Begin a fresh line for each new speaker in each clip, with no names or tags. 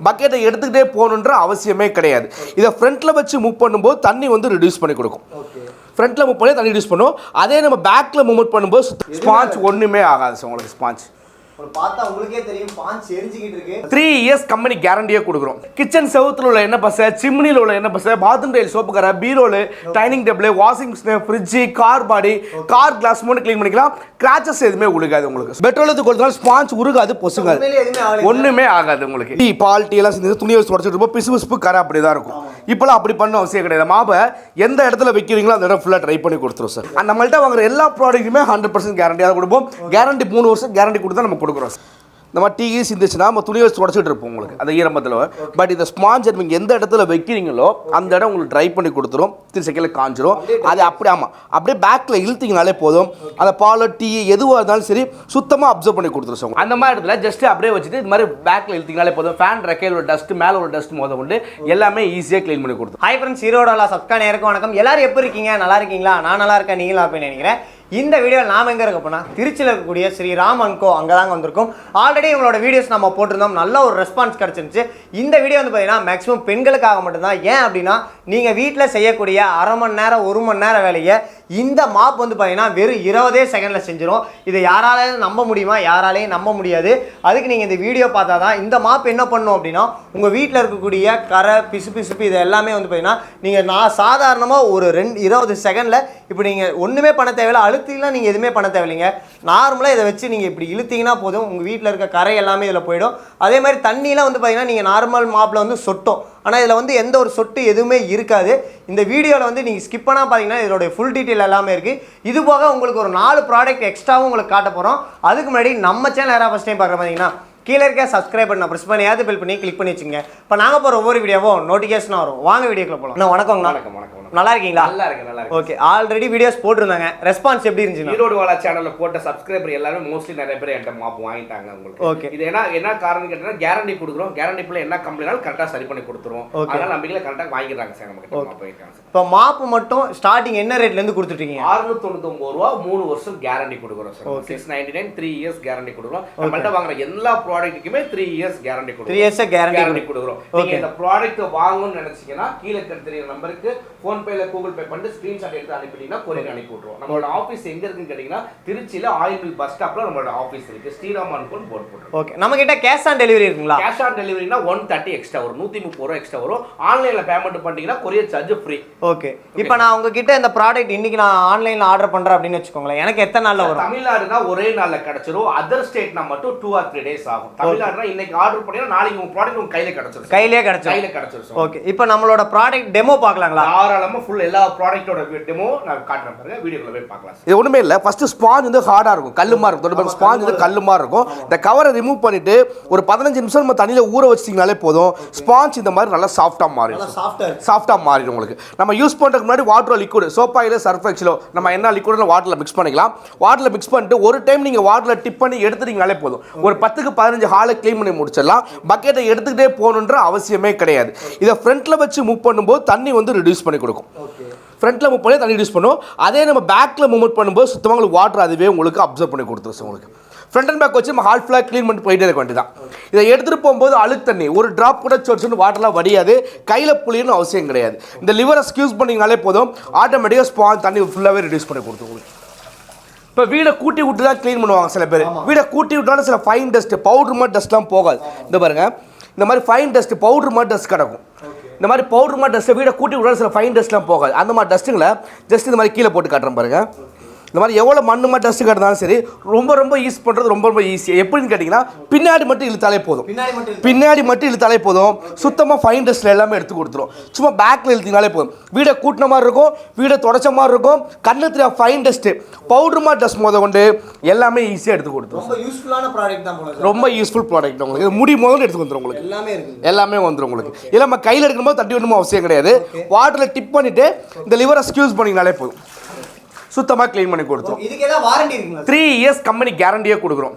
பக்கெட்டை எடுத்துக்கிட்டே போகணுன்ற அவசியமே கிடையாது. இதை ஃப்ரண்ட்டில் வச்சு மூவ் பண்ணும்போது தண்ணி வந்து ரிடியூஸ் பண்ணி கொடுக்கும். ஃப்ரண்ட்டில் மூவ் பண்ணி தண்ணி ரிடியூஸ் பண்ணும். அதே நம்ம பேக்கில் மூவ்மெண்ட் பண்ணும்போது ஸ்பாஞ்ச் ஒன்றுமே ஆகாது சார் உங்களுக்கு. ஸ்பாஞ்ச்
பார்த்தா உங்களுக்கே தெரியும் பாஞ்ச் எரிஞ்சிக்கிட்டு இருக்கு.
3 இயர்ஸ் கம்பெனி கேரண்டியே கொடுக்குறோம். கிச்சன் செவுத்துல உள்ள எண்ணெய் பசை, சிம்னியில் உள்ள எண்ணெய் பசை, பாத்ரூம் டைல், சோப்பு கரை, பீரோலு, dining table, washing machine, fridge, car body, car glass மட்டும் க்ளீன் பண்ணிக்கலாம். கிராச்சஸ் எதுவுமே உழுகாது உங்களுக்கு. பெட்ரோலுக்கு கொடுத்தாலும் ஸ்பாஞ்ச் உருகாது, பொசுங்காது, ஒன்றுமே ஆகாது உங்களுக்கு. டீ பால் டீ எல்லாம் செஞ்சு துணியை தொடச்சிட்டு இருப்போம், பிசு பிசுப்பு கரை அப்படி தான் இருக்கும். இப்போலாம் அப்படி பண்ண அவசியம் கிடையாது. மாப்பை எந்த இடத்துல வைக்கிறீங்களோ அந்த இடம் ஃபுல்லாக ட்ரை பண்ணி கொடுத்துரும் சார். நம்மள்ட்ட வாங்குற எல்லா ப்ராடக்ட்டுமே 100% கேரண்டியாக கொடுப்போம். கேரண்டி 3 வருஷம் கேரண்டி கொடுத்து நம்ம கொடுக்குறோம் சார். இந்த மாதிரி டீ இருந்துச்சுன்னா நம்ம துணியை தொடச்சிட்டு இருப்போம் உங்களுக்கு அந்த ஈரம்பத்தில். பட் இந்த ஸ்பாஞ்ச் நீங்கள் எந்த இடத்துல வைக்கிறீங்களோ அந்த இடம் உங்களுக்கு ட்ரை பண்ணி கொடுத்துரும். 3 செகண்டில் காஞ்சிரும். அது அப்படி ஆமாம் அப்படியே பேக்கில் இழுத்திங்கனாலே போதும். அந்த பால் டீ எதுவாக இருந்தாலும் சரி சுத்தமாக அப்சர்வ் பண்ணி கொடுத்துரும் சார். அந்த மாதிரி இடத்துல ஜஸ்ட் அப்படியே வச்சுட்டு இது மாதிரி பேக்கில் இழுத்திங்கனாலே போதும். ஃபேன் ரெக்கையில் ஒரு டஸ்ட், மேலே ஒரு டஸ்ட் மோத கொண்டு எல்லாமே ஈஸியாக க்ளீன் பண்ணி கொடுத்துரும்.
ஹாய் ஃப்ரெண்ட்ஸ், ஈரோடவாலா சப்ஸ்கிரைப் நேருக்கு வணக்கம். எல்லாரும் எப்படி இருக்கீங்க? நல்லா இருக்கீங்களா? நான் நல்லா இருக்கேன், நீங்களும் அப்படின்னு நினைக்கிறேன். இந்த வீடியோவில் நாம் எங்கே இருக்க போனால் திருச்சியில் இருக்கக்கூடிய ஸ்ரீராம் அண்ட் கோ அங்கே தாங்க வந்திருக்கோம். ஆல்ரெடி இவங்களோட வீடியோஸ் நம்ம போட்டிருந்தோம், நல்ல ஒரு ரெஸ்பான்ஸ் கிடச்சிருந்துச்சு. இந்த வீடியோ வந்து பார்த்தீங்கன்னா மேக்ஸிமம் பெண்களுக்காக மட்டும்தான். ஏன் அப்படின்னா நீங்கள் வீட்டில் செய்யக்கூடிய அரை மணி நேரம் 1 மணி நேரம் வேலையை இந்த மாப் வந்து பார்த்தீங்கன்னா வெறும் 20 செகண்டில் செஞ்சிடும். இதை யாராலையும் நம்ப முடியுமா? யாராலையும் நம்ப முடியாது. அதுக்கு நீங்கள் இந்த வீடியோ பார்த்தா தான். இந்த மாப் என்ன பண்ணும் அப்படின்னா உங்கள் வீட்டில் இருக்கக்கூடிய கரை, பிசு பிசுப்பு இது எல்லாமே வந்து பார்த்தீங்கன்னா நீங்கள் நான் சாதாரணமாக ஒரு 20 செகண்டில் இப்போ நீங்கள் ஒன்றுமே பண்ண தேவையில்லை. அழுத்திலாம் நீங்கள் எதுவுமே பண்ண தேவையில்லைங்க. நார்மலாக இதை வச்சு நீங்கள் இப்படி இழுத்தீங்கன்னா போதும், உங்கள் வீட்டில் இருக்க கரை எல்லாமே இதில் போயிடும். அதே மாதிரி தண்ணியெலாம் வந்து பார்த்தீங்கன்னா நீங்கள் நார்மல் மாப்பில் வந்து சொட்டும், ஆனால் இதில் வந்து எந்த ஒரு சொட்டு எதுவுமே இருக்காது. இந்த வீடியோவில் வந்து நீங்கள் ஸ்கிப் பண்ணால் பார்த்தீங்கன்னா இதோடைய ஃபுல் டீட்டெயில் எல்லாமே இருக்குது. இது போக உங்களுக்கு ஒரு 4 ப்ராடக்ட் எக்ஸ்ட்ராவும் உங்களுக்கு காட்ட போகிறோம். அதுக்கு முன்னாடி நம்ம சேனல் யாராவது ஃபஸ்ட் டைம் பார்க்குற பார்த்தீங்கன்னா கீழே இருக்க சப்ஸ்கிரைப் பண்ண ப்ரெஸ் பண்ணி ஏதாவது பில் பண்ணி கிளிக் பண்ணி வச்சுங்க. இப்போ நாங்கள் போகிற ஒவ்வொரு வீடியோவும் நோட்டிஃபிகேஷன் வரும். வாங்க வீடியோக்குள்ள போகலாம். வணக்கங்கண்ணா.
வணக்கம்.
நல்லா இருக்கீங்களா?
நல்லா இருக்கு.
ஓகே, ஆல்ரெடி வீடியோஸ் போட்டிருந்தாங்க. ரெஸ்பான்ஸ் எப்படி இருந்துச்சு?
ஈரோடுவாலா சேனல்ல போட்ட சப்ஸ்கிரைபர் எல்லாரும் மோஸ்ட்லி நிறைய பேர் என்கிட்ட மாப் வாங்கிட்டாங்க உங்களுக்கு.
ஓகே,
இது என்ன காரணம் கேட்டீங்கன்னா கேரண்டி கொடுக்குறோம். கேரண்டிக்குள்ள என்ன கம்ப்ளைனாலும் கரெக்டாக சரி பண்ணி கொடுத்துருவோம். அதனால நம்பிக்கையில் கரெக்டாக வாங்கிடுறாங்க சார் நம்ம கிட்ட மாப் வாங்கிட்டாங்க.
இப்போ மாப்பு மட்டும் ஸ்டார்டிங் என்ன ரேட்லேருந்து கொடுத்துட்டீங்க?
699 ரூபா 3 வருஷம் கேரண்டி கொடுக்குறோம் சார். 699 3 இயர்ஸ் கேரண்டி கொடுக்குறோம். நம்மள்ட்ட வாங்குற எல்லா ப்ராடக்ட்டுக்குமே 3 இயர்ஸ் கேரண்டி கொடுக்குறோம்.
3 இயர்ஸ் கேரண்டி
கொடுக்குறோம். நீங்க இந்த ப்ராடக்ட் வாங்கணும்னு நினைச்சீங்கன்னா கீழே தெரிய நம்பருக்கு ஃபோன் பேல கூகுள் பே பண்ணி ஸ்கிரீன்ஷாட் எடுத்து அனுப்பிட்டீங்கன்னா கொரியர் அனுப்பி விட்டுருவோம். நம்மளோட ஆஃபீஸ் எங்க இருக்குன்னு கேட்டீங்கன்னா திருச்சியில ஆயில் மில் பஸ் ஸ்டாப்ல நம்மளோட ஆஃபீஸ் இருக்கு. ஸ்ரீராம் அண்ட் கோன் போர்ட் போட்டுருக்கோம்.
ஓகே, நம்ம கிட்ட கேஷ் ஆன் டெலிவரி இருக்குங்களா?
கேஷ் ஆன் டெலிவரினா 130 எக்ஸ்ட்ரா வரும், 130 ரூபாய் எக்ஸ்ட்ரா வரும். ஆன்லைன்ல பேமெண்ட் பண்ணீங்கன்னா கொரியர் சார்ஜ் ஃப்ரீ.
ஓகே, இப்போ நான் உங்ககிட்ட இந்த ப்ராடக்ட் இன்னைக்கு நான் ஆன்லைன்ல ஆர்டர் பண்றேன் அப்படின்னு வச்சுக்கோங்களேன், எனக்கு எத்தனை நாள்ல வரும்?
தமிழ்நாடுனா ஒரே நாள்ல கிடைச்சிரும். அதர் ஸ்டேட்னா மட்டும் 2 or 3 days ஆகும். தமிழ்நாடுனா இன்னைக்கு ஆர்டர் பண்ணீங்கன்னா நாளைக்கு உங்க ப்ராடக்ட் உங்க கையில கிடைச்சிரும். கையிலே கிடைச்சிரும்.
ஓகே, இப்போ நம்மளோட ப்ராடக்ட் டெமோ பார்க்கலாங்களா?
தாராளமா ஃபுல் எல்லா ப்ராடக்ட்டோட டெமோ நான் காட்டுறேன் பாருங்க, வீடியோக்குள்ள போய் பார்க்கலாம். இது ஒண்ணுமே இல்ல. ஃபர்ஸ்ட் ஸ்பாஞ்ச் வந்து ஹார்டா இருக்கும், கல்லு மாதிரி இருக்கும். தொடுற ஸ்பாஞ்ச் வந்து கல்லு மாதிரி இருக்கும். இந்த கவரை ரிமூவ் பண்ணிட்டு ஒரு 15 நிமிஷம் நம்ம தண்ணியில ஊற வச்சிட்டீங்கனாலே போதும். ஸ்பாஞ்ச் இந்த மாதிரி நல்லா சாஃப்ட்டா மாறிடும். சாஃப்ட்டா மாறிடும் உங்களுக்கு. நம்ம யூஸ் பண்றதுக்கு முன்னாடி water liquid, soap oil, surf எக்ஸலோ நம்ம என்ன லிக்விட்ல வாட்டர்ல மிக்ஸ் பண்ணிக்கலாம். வாட்டர்ல மிக்ஸ் பண்ணிட்டு ஒரு டைம் நீங்க வாட்டர்ல டிப் பண்ணி எடுத்துட்டீங்கனாலே போதும். ஒரு 10க்கு 15 ஹாலை க்ளீன் பண்ணி முடிச்சிடலாம். பக்கெட்டை எடுத்துக்கிட்டே போகணுன்ற அவசியமே கிடையாது. இதை ஃப்ரண்ட்ல வச்சு மூவ் பண்ணும்போது தண்ணி வந்து ரிடியூஸ் பண்ணி கொடுக்கும். ஃப்ரண்ட்டில் மூவ் பண்ணி தண்ணி யூஸ் பண்ணும். அதே நம்ம பேக்கில் மூவ்மெண்ட் பண்ணும்போது சுத்தமாக உங்களுக்கு வாட்டர் அதுவே உங்களுக்கு அப்சர்வ் பண்ணி கொடுத்துரும் உங்களுக்கு. ஃப்ரண்ட் அண்ட் பேக் வச்சு நம்ம ஹால் ஃபுல்லாக க்ளீன் பண்ணிட்டு போயிட்டே இருக்க வேண்டியதான். இதை எடுத்துகிட்டு போகும்போது அழுக்கு தண்ணி ஒரு ட்ராப் கூட சொன்னு வாட்டர்லாம் வடியாது. கையில் புளியன்னு அவசியம் கிடையாது. இந்த லிவரை ஸ்க்யூஸ் பண்ணிங்கனாலே போதும், ஆட்டோமேட்டிக்காக ஸ்பாஞ்ச் தண்ணி ஃபுல்லாகவே ரிடியூஸ் பண்ணி கொடுத்துரும் உங்களுக்கு. இப்போ வீடை கூட்டி விட்டு தான் க்ளீன் பண்ணுவாங்க சில பேர். வீடை கூட்டி விட்டாலும் சில ஃபைன் டஸ்ட், பவுடர் மாதிரி டஸ்ட்லாம் போகாது. இந்த பாருங்கள், இந்த மாதிரி ஃபைன் டஸ்ட், பவுடர் மாதிரி டஸ்ட் கிடக்கும். இந்த மாதிரி பவுடர் மாதிரி டஸ்ட்டை வீடை கூட்டி விட்டாலும் சில ஃபைன் டஸ்ட்லாம் போகாது. அந்த மாதிரி டஸ்ட்டுங்களை ஜஸ்ட் இந்த மாதிரி கீழே போட்டு காட்டுறேன் பாருங்கள். இந்த மாதிரி எவ்வளோ மண்ணு மாதிரி டஸ்ட்டு கிடந்தாலும் சரி ரொம்ப யூஸ் பண்ணுறது ரொம்ப ஈஸி. எப்படின்னு கேட்டிங்கன்னா பின்னாடி மட்டும் இழுத்தாலே போதும். பின்னாடி மட்டும் இழுத்தாலே போதும், சுத்தமாக ஃபைன் டஸ்ட்டில் எல்லாமே எடுத்து கொடுத்துரும். சும்மா பேக்கில் இழுத்தினாலே போதும். வீடை கூட்டின மாதிரி இருக்கும், வீடை தொடச்ச மாதிரி இருக்கும். கண்ணு தெரியா ஃபைன் டஸ்ட்டு, பவுடர் மாதிரி டஸ்ட் மோத கொண்டு எல்லாமே ஈஸியாக எடுத்து கொடுத்துரும்.
ரொம்ப யூஸ்ஃபுல்லான ப்ராடக்ட் தான்.
ரொம்ப யூஸ்ஃபுல் ப்ராடக்ட் உங்களுக்கு. முடி முதல்ல எடுத்து வந்துடும் உங்களுக்கு. எல்லாமே வந்துடும் உங்களுக்கு. இல்லை நம்ம கையில் எடுக்கும்போது தட்டி விடணும் அவசியம் கிடையாது. வாட்டரில் டிப் பண்ணிவிட்டு இந்த லிவரை ஸ்க்யூஸ் பண்ணிங்கனாலே போதும், சுத்தமாக க்ளீன் பண்ணி கொடுத்துரும்.
இதுக்கு ஏதாவது வாரண்டி இருக்குங்களா?
3 இயர்ஸ் கம்பெனி கேரண்டியே கொடுக்குறோம்.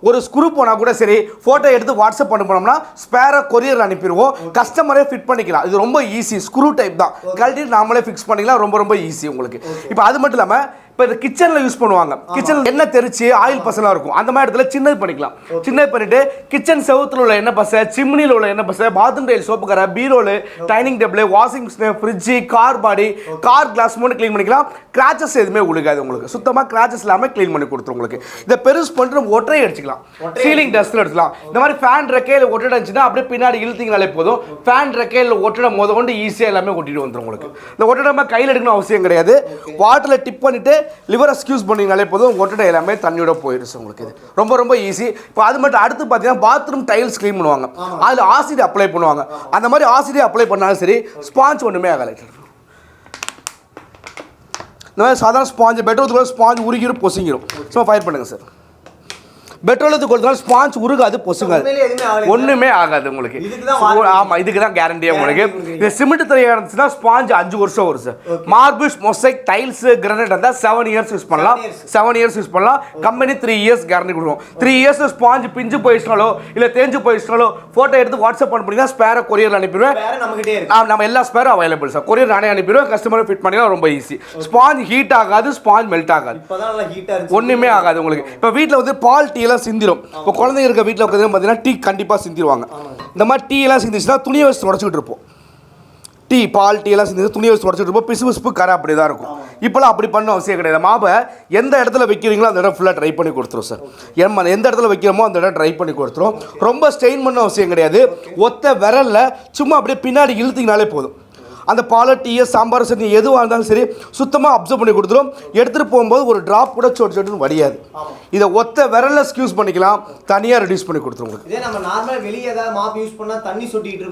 ஒரு ஸ்க்ரூ போனால் கூட சரி, ஃபோட்டோ எடுத்து வாட்ஸ்அப் பண்ண போனோம்னா ஸ்பேரை கொரியர் அனுப்பிடுவோம். கஸ்டமரே ஃபிட் பண்ணிக்கலாம். இது ரொம்ப ஈஸி. ஸ்க்ரூ டைப் தான், கழட்டி நாமளே ஃபிக்ஸ் பண்ணிக்கலாம். ரொம்ப ஈஸி உங்களுக்கு. இப்போ அது மட்டும் இல்லாமல் இப்போ இது கிச்சனில் யூஸ் பண்ணுவாங்க. கிச்சனில் எண்ணெய் தெரிச்சு ஆயில் பசலாக இருக்கும். அந்த மாதிரி இடத்துல சின்னது பண்ணிக்கலாம். சின்னது பண்ணிட்டு கிச்சன் செவுத்துல உள்ள எண்ணெய் பசை, சிம்னியில் உள்ள எண்ணெய் பசை, பாத்ரூம் டைல், சோப்பு கரை, பீரோலு, dining table, washing machine, fridge, car body, car glass மூணு க்ளீன் பண்ணிக்கலாம். கிராச்சஸ் எதுவுமே உழுகாது உங்களுக்கு. சுத்தமாக கிராச்சஸ் இல்லாமல் க்ளீன் பண்ணி கொடுத்துரும் உங்களுக்கு. இதை பெருசு பண்ணிட்டு நம்ம ஒற்றை அடிச்சுக்கலாம். சீலிங் டஸ்ட்டில் எடுத்துக்கலாம். இந்த மாதிரி ஃபேன் ரெக்கையில் ஒட்டடை இருந்துச்சுன்னா அப்படியே பின்னாடி இழுத்தீங்கனாலே போதும். ஃபேன் ரெக்கையில் ஒட்டடை கொண்டு ஈஸியாக எல்லாமே ஒட்டிட்டு வந்துடும் உங்களுக்கு. இந்த ஒட்டடை கையில் எடுக்கணும் அவசியம் கிடையாது. வாட்டரில் டிப் பண்ணிட்டு லிவரை ஸ்க்யூஸ் பண்ணிங்கனாலே போதும். ஒட்டடை எல்லாமே தண்ணியோட போயிடுச்சு உங்களுக்கு. இது ரொம்ப ரொம்ப ஈஸி. இப்போ அது மட்டும் அடுத்து பார்த்தீங்கன்னா பாத்ரூம் டைல்ஸ் க்ளீன் பண்ணுவாங்க. அதில் ஆசிட் அப்ளை பண்ணுவாங்க. அந்த மாதிரி ஆசிட் அப்ளை பண்ணாலும் சரி ஸ்பாஞ்ச் ஒன்றுமே ஆகலை. இந்த மாதிரி சாதாரண ஸ்பாஞ்ச் பெட்ரோல் ஸ்பாஞ்ச் உருகிரும் பொசுங்கிரும். சும்மா ஃபயர் பண்ணுங்கள் சார். பெட்ரோலுக்கு கொடுத்தாலும் ஸ்பாஞ்ச் உருகாது பொசுங்காது ஒன்றுமே ஆகாது உங்களுக்கு. ஆமாம் இதுக்கு தான் கேரண்டியாக உங்களுக்கு. இது சிமெண்ட் தரையாக இருந்துச்சுன்னா ஸ்பாஞ்ச் 5 வருஷம் வரும் sir. Marbles mosaic tiles granite இருந்தால் 7 இயர்ஸ் யூஸ் பண்ணலாம். 7 இயர்ஸ் யூஸ் பண்ணலாம். கம்பெனி 3 இயர்ஸ் கேரண்டி கொடுக்கும். 3 இயர்ஸ் ஸ்பாஞ்ச் பிஞ்சு போயிடுச்சாலோ இல்லை தேஞ்சு போயிடுச்சாலோ ஃபோட்டோ எடுத்து வாட்ஸ்அப் பண்ணிங்கன்னா ஸ்பேரை கொரியரில் அனுப்பிடுவேன். நம்ம எல்லா ஸ்பேரும் அவைலபிள் சார். கொரியர் நானே அனுப்பிடுவேன். கஸ்டமரை ஃபிட் பண்ணிக்கலாம். ரொம்ப ஈஸி. ஸ்பாஞ்ச் ஹீட் ஆகாது. ஸ்பாஞ்ச் மெல்ட் ஆகாது. ஒன்றுமே ஆகாது உங்களுக்கு. இப்போ வீட்டில் வந்து பால் டீ சிந்திரும். இப்போ குழந்தைங்க இருக்க வீட்டில் பார்த்தீங்கன்னா டீ கண்டிப்பாக சிந்திடுவாங்க. இந்த மாதிரி டீ எல்லாம் சிந்திச்சுன்னா துணியை வச்சு தொடச்சிக்கிட்டு இருப்போம். டீ பால் டீ எல்லாம் சிந்தி துணியை வச்சு தொடச்சிட்டு இருப்போம். பிசு பிசுப்பு கரை அப்படி தான் இருக்கும். இப்போலாம் அப்படி பண்ண அவசியம் கிடையாது. மாப்பை எந்த இடத்துல வைக்கிறீங்களோ அந்த இடம் ஃபுல்லாக ட்ரை பண்ணி கொடுத்துரும் சார். எந்த இடத்துல வைக்கிறோமோ அந்த இடம் ட்ரை பண்ணி கொடுத்துரும். ரொம்ப ஸ்டெயின் பண்ண அவசியம் கிடையாது. ஒத்த விரலில் சும்மா அப்படியே பின்னாடி இழுத்திங்கனாலே போதும். அந்த பாலை டீயை சாம்பார் சட்னி எதுவாக இருந்தாலும் சரி சுத்தமாக அப்சர்வ் பண்ணி கொடுத்துரும். எடுத்துகிட்டு போகும்போது ஒரு ட்ராப் கூட சொட்டு சொட்டுன்னு வடியாது. இதை ஒத்த விரலில் ஸ்க்யூஸ் பண்ணிக்கலாம். தனியாக ரெடியூஸ் பண்ணி கொடுத்துருவோம்.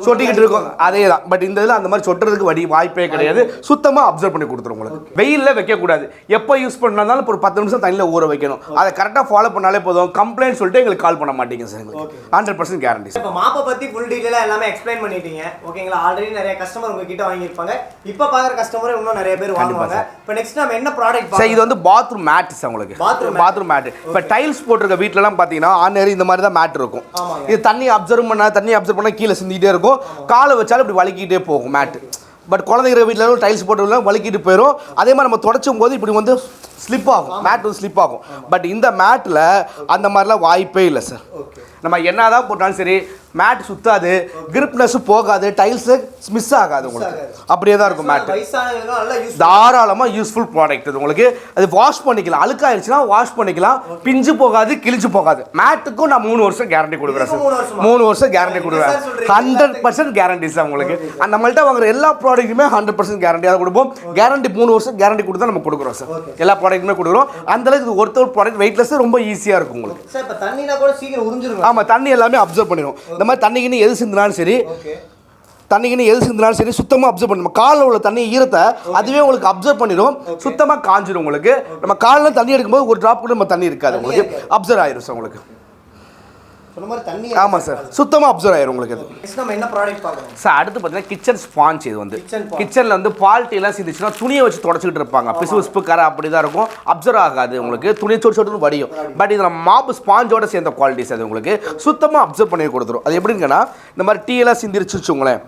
சொட்டிக்கிட்டு இருக்கும் அதே தான். பட் இந்த இதில் அந்த மாதிரி சொட்டுறதுக்கு வாய்ப்பே கிடையாது. சுத்தமாக அப்சர்வ் பண்ணி கொடுத்துரும் உங்களுக்கு. வெயிலில் வைக்கக்கூடாது. எப்போ யூஸ் பண்ணாலும் ஒரு 10 நிமிஷம் தண்ணியில் ஊற வைக்கணும். அதை கரெக்டாக ஃபாலோ பண்ணாலே போதும். கம்ப்ளைண்ட் சொல்லிட்டு எங்களுக்கு கால் பண்ண மாட்டீங்க சார். 100% கேரண்டி.
இப்போ மாப்பை பற்றி ஃபுல் டீட்டெயிலாக எல்லாமே எக்ஸ்பிளைன் பண்ணிட்டீங்க. ஓகேங்களா. ஆல்ரெடி நிறைய கஸ்டமர் உங்ககிட்ட இருப்பாங்க. இப்ப பாக்குற கஸ்டமர் இன்னும் நிறைய பேர் வாங்குவாங்க. இப்போ நெக்ஸ்ட் நாம என்ன ப்ராடக்ட் பார்க்கலாம்? இது வந்து பாத்ரூம் மேட் உங்களுக்கு. Bathroom mat. இப்ப டைல்ஸ் போட்டுருக்க வீட்ல எல்லாம் பாத்தீங்கன்னா ஆர்டினரி இந்த மாதிரி தான் மேட் இருக்கும். இது தண்ணி அப்சர்வ் பண்ணா கீழே சிந்திட்டே இருக்கும். காலை வச்சாலும் இப்படி வலிக்கிட்டே போகும் மேட். பட் குழந்தைங்க வீட்டில் டைல்ஸ் போட்டு வலிக்கிட்டு போயிடும். அதே மாதிரி நம்ம தொடச்சும் போது இப்படி வந்து ஸ்லிப் ஆகும். மேட் வந்து ஸ்லிப் ஆகும். பட் இந்த மேட்டில் அந்த மாதிரிலாம் வாய்ப்பே இல்லை சார். நம்ம என்னதான் போட்டாலும் சரி மேட் சுத்தாது. கிரிப்னஸ் போகாது. டைல்ஸு மிஸ் ஆகாது உங்களுக்கு. அப்படியே தான் இருக்கும் மேட். தாராளமாக யூஸ்ஃபுல் ப்ராடக்ட் இது உங்களுக்கு. அது வாஷ் பண்ணிக்கலாம். அழுக்காயிருச்சுன்னா வாஷ் பண்ணிக்கலாம். பிஞ்சு போகாது. கிழிச்சு போகாது. மேட்டுக்கும் நான் 3 வருஷம் கேரண்டி கொடுக்குறேன் சார். 3 வருஷம் கேரண்டி கொடுக்குறேன். 100% கேரண்டி சார் உங்களுக்கு. நம்மள்ட்ட வாங்குற எல்லா ப்ராடக்ட்டுமே 100% கேரண்டியாக கொடுப்போம். கேரண்டி 3 வருஷம் கேரண்டி கொடுத்தா நம்ம கொடுக்குறோம் சார். எல்லா ப்ராடக்ட்டுமே கொடுக்குறோம். அந்த அளவுக்கு ஒருத்தர் ப்ராடக்ட் வெயிட்லெஸ் ரொம்ப ஈஸியாக இருக்கும் உங்களுக்கு.
சார் இப்போ தண்ணினா கூட சீக்கிரம் உறிஞ்சிரும்.
ஆமாம் தண்ணி எல்லாமே அப்சர்வ் பண்ணிடும். இந்த மாதிரி தண்ணிக்குன்னு எது சிந்தினாலும் சரி சுத்தமாக அப்சர்வ் பண்ணும். காலில் உள்ள தண்ணி ஈரத்தை அதுவே உங்களுக்கு அப்சர்வ் பண்ணிடும். சுத்தமாக காஞ்சிடும் உங்களுக்கு. நம்ம காலில் தண்ணி எடுக்கும்போது ஒரு ட்ராப் கூட நம்ம தண்ணி இருக்காது உங்களுக்கு. அப்சர்வ் ஆயிடும் சார் உங்களுக்கு. ஆமாம் சார் சுத்தமாக அப்சர்வ் ஆயிரும் உங்களுக்கு.
என்ன ப்ராடக்ட் பார்க்கணும்
சார்? அடுத்து பார்த்தீங்கன்னா கிச்சன் ஸ்பாஞ்ச். இது வந்து கிச்சனில் வந்து பால்ட்டிலாம் சிந்திச்சுன்னா துணியை வச்சு தொடச்சிக்கிட்டு இருப்பாங்க. பிசு பிசுப்பு கரை அப்படி தான் இருக்கும். அப்சர்வ் ஆகாது உங்களுக்கு. துணியை சொட்டு வடியும். பட் இதில் மாப் ஸ்பாஞ்சோட சேர்ந்த குவாலிட்டிஸ் அது உங்களுக்கு சுத்தமாக அப்சர்வ் பண்ணி கொடுத்துரும். அது எப்படிங்கன்னா இந்த மாதிரி டீ எல்லாம் சிந்திரிச்சு வச்சுங்களேன்.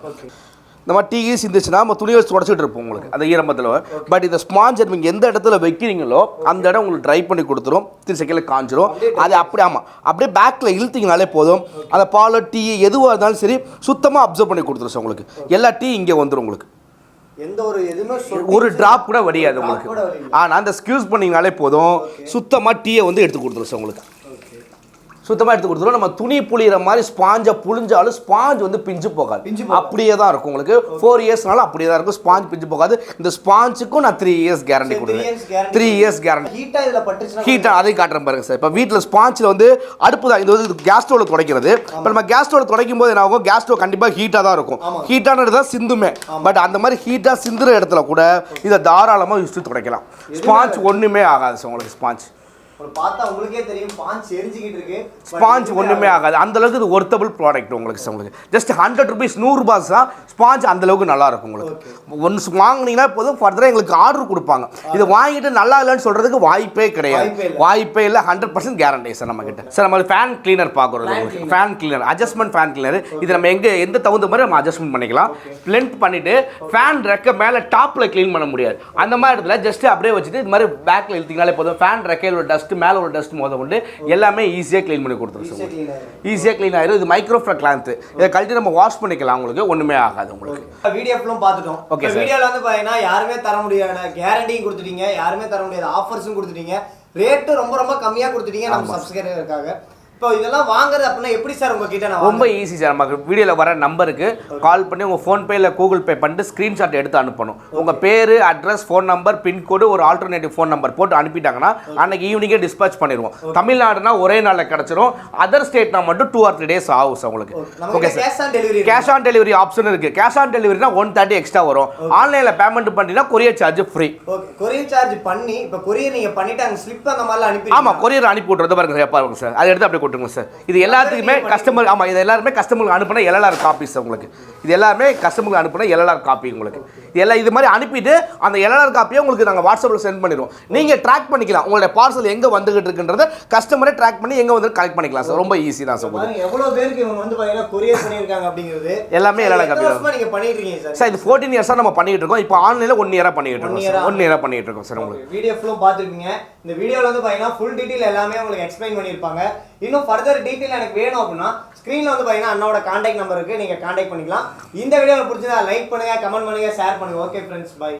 இந்த மாதிரி டீ சிந்திச்சுன்னா நம்ம துணியை வச்சு தொடச்சிட்டு இருப்போம் உங்களுக்கு அந்த ஈரம்பத்தில். பட் இந்த ஸ்பாஞ்ச் நீங்கள் எந்த இடத்துல வைக்கிறீங்களோ அந்த இடம் உங்களுக்கு ட்ரை பண்ணி கொடுத்துரும். 3 செகண்டில் காஞ்சிரும். அது அப்படியே அப்படியே பேக்கில் இழுத்திங்கனாலே போதும். அந்த பால் டீ எதுவாக இருந்தாலும் சரி சுத்தமாக அப்சர்வ் பண்ணி கொடுத்துரும் சார் உங்களுக்கு. எல்லா டீ இங்கே வந்துடும் உங்களுக்கு.
எந்த ஒரு எதுவுமே
ஒரு டிராப் கூட வடியாது உங்களுக்கு. ஆனால் அந்த ஸ்க்யூஸ் பண்ணிங்கனாலே போதும். சுத்தமாக டீயை வந்து எடுத்து கொடுத்துரும் சார் உங்களுக்கு. சுத்தமாக எடுத்து கொடுத்துருவோம். நம்ம துணி புளிகிற மாதிரி ஸ்பாஞ்சை புளிஞ்சாலும் ஸ்பாஞ்ச் வந்து பிஞ்சு போகாது. அப்படியே தான் இருக்கும் உங்களுக்கு. 4 இயர்ஸ்னால அப்படியே தான் இருக்கும். ஸ்பாஞ்ச் பிஞ்சு போகாது. இந்த ஸ்பாஞ்சுக்கும் நான் 3 இயர்ஸ் கேரண்டி கொடுக்குறேன். 3 இயர்ஸ் கேரண்டி. ஹீட்டாக அதையும் காட்டுறேன் பாருங்க சார். இப்போ வீட்டில் ஸ்பாஞ்சில் வந்து அடுப்பு தான். இது வந்து கேஸ் ஸ்டவ்வில் துடைக்கிறது. இப்போ நம்ம கேஸ் ஸ்டவ்வில் துடைக்கும் போது என்ன ஆகும்? கேஸ் ஸ்டவ் கண்டிப்பாக ஹீட்டாக தான் இருக்கும். ஹீட்டான தான் சிந்துமே. பட் அந்த மாதிரி ஹீட்டாக சிந்துற இடத்துல கூட இதை தாராளமாக யூஸ் துடைக்கலாம். ஸ்பாஞ்ச் ஒன்றுமே ஆகாது சார் உங்களுக்கு. ஸ்பாஞ்ச்
பார்த்தா உங்களுக்கே தெரியும் ஸ்பாஞ்ச் எரிஞ்சிக்கிட்டு இருக்கு.
ஸ்பாஞ்ச் ஒன்றுமே ஆகாது. அந்தளவுக்கு இது ஒர்த்தபிள் ப்ராடக்ட் உங்களுக்கு. ஜஸ்ட் 100 rupees 100 ரூபாய் தான் ஸ்பாஞ்ச். அந்தளவுக்கு நல்லா இருக்கும் உங்களுக்கு. ஒன்ஸ் வாங்கினீங்கன்னா போதும், ஃபர்தராக எங்களுக்கு ஆர்டர் கொடுப்பாங்க. இது வாங்கிட்டு நல்லா இல்லைன்னு சொல்கிறதுக்கு வாய்ப்பே கிடையாது. வாய்ப்பே இல்லை. 100% கேரண்டி சார் நம்ம கிட்ட. சார் நம்ம ஃபேன் கிளீனர் பார்க்குறது உங்களுக்கு. Fan cleaner, adjustment fan cleaner. இது நம்ம எந்த தகுந்த மாதிரி நம்ம அட்ஜஸ்ட்மெண்ட் பண்ணிக்கலாம். பிளெண்ட் பண்ணிட்டு ஃபேன் ரெக்க மேலே டாப்பில் க்ளீன் பண்ண முடியாது. அந்த மாதிரி இடத்துல ஜஸ்ட் அப்படியே வச்சுட்டு இது மாதிரி பேக்கில் இழுத்தீங்கனாலே போதும். ஃபேன் ரெக்கையில் ஒரு டஸ்ட், மேலே ஒரு டஸ்ட் மோத கொண்டு எல்லாமே ஈஸியாக க்ளீன் பண்ணி கொடுத்துரும். ஈஸியாக க்ளீன் ஆயிரும். இது மைக்ரோஃப்ளர் கிளாந்த். இதை கழட்டி நம்ம வாஷ் பண்ணிக்கலாம். உங்களுக்கு ஒன்றுமே ஆகாது உங்களுக்கு.
வீடியோ ஃபுல்லும் பார்த்துட்டோம். ஓகே, வீடியோவில் வந்து பார்த்தீங்கன்னா யாருமே தர முடியாத கேரண்டியும் கொடுத்துட்டீங்க, யாருமே தர முடியாத ஆஃபர்ஸும் கொடுத்துட்டீங்க, ரேட்டு ரொம்ப ரொம்ப கம்மியாக கொடுத்துட்டீங்க நம்ம சப்ஸ்கிரைபருக்காக. இப்போ இதெல்லாம் வாங்குறது அப்படின்னா எப்படி சார் உங்ககிட்ட? நான்
ரொம்ப ஈஸி சார். நமக்கு வீடியோவில் வர நம்பருக்கு கால் பண்ணி உங்கள் ஃபோன்பே இல்லை கூகுள் பே பண்ணிட்டு ஸ்க்ரீன்ஷாட் எடுத்து அனுப்பணும். உங்கள் பேர், அட்ரஸ், ஃபோன் நம்பர், பின்கோடு, ஒரு ஆல்டர்னேட்டிவ் ஃபோன் நம்பர் போட்டு அனுப்பிட்டாங்கன்னா அன்னைக்கு ஈவினிங்கே டிஸ்பேச் பண்ணிடுவோம். தமிழ்நாடுனா ஒரே நாளில் கிடச்சிரும். அதர் ஸ்டேட்னா மட்டும் 2 or 3 days ஆகும் சார் உங்களுக்கு. Okay sir. Cash on delivery option இருக்குது. கேஷ் ஆன் டெலிவரினா 130 எக்ஸ்ட்ரா வரும். ஆன்லைனில் பேமெண்ட் பண்ணிட்டீங்கன்னா courier charge free.
Courier charge பண்ணி இப்போ கொரியர் நீங்கள் பண்ணிட்டு அங்கே ஸ்லிப் அந்த மாதிரிலாம் அனுப்பி.
ஆமாம், கொரியர் அனுப்பி விட்றது பாருங்க சார். அதை எடுத்து அப்படியே கொடுத்துருங்க சார். இது எல்லாத்துக்குமே கஸ்டமர். ஆமாம், இது எல்லாருமே கஸ்டமருக்கு அனுப்பின LLR காப்பீஸ் உங்களுக்கு. இது எல்லாமே கஸ்டமருக்கு அனுப்பின LLR காப்பி உங்களுக்கு. இது மாதிரி அனுப்பிட்டு அந்த LLR காப்பியை உங்களுக்கு நாங்கள் வாட்ஸ்அப்பில் சென்ட் பண்ணிடுவோம். நீங்கள் ட்ராக் பண்ணிக்கலாம். உங்களுடைய பார்சல் எங்கே வந்துகிட்டு இருக்குன்றத கஸ்டமரே ட்ராக் பண்ணி எங்கே வந்து கலெக்ட் பண்ணிக்கலாம் சார். ரொம்ப ஈஸி தான் சார்.
எவ்வளோ பேருக்கு இவங்க வந்து பார்த்தீங்கன்னா கொரியர் பண்ணியிருக்காங்க அப்படிங்கிறது எல்லாமே
LLR காப்பி
நீங்கள் பண்ணிட்டு இருக்கீங்க சார்.
சார் இது 14 years நம்ம பண்ணிட்டு இருக்கோம். இப்போ ஆன்லைனில் 1 year பண்ணிட்டு இருக்கோம். 1 year பண்ணிட்டு இருக்கோம் சார். உங்களுக்கு
வீடியோ ஃபுல்லும் பார்த்துருக்கீங்க. இந்த வீடியோவில் வந்து பார்த்தீங்கன்னா ஃபுல் டீட்டெயில் எல்லாமே உங்களுக்கு எக்ஸ்பிளைன் பண்ணியிருப்பாங்க. இன்னும் ஃபர்தர் டீட்டெயில் எனக்கு வேணும் அப்படின்னா ஸ்க்ரீனில் வந்து பார்த்தீங்கன்னா அண்ணாவோட கான்டாக்ட் நம்பருக்கு நீங்கள் கான்டாக்ட் பண்ணிக்கலாம். இந்த வீடியோவில் பிடிச்சதா லைக் பண்ணுங்கள், கமெண்ட் பண்ணுங்கள், ஷேர் பண்ணுங்கள். Okay friends, by.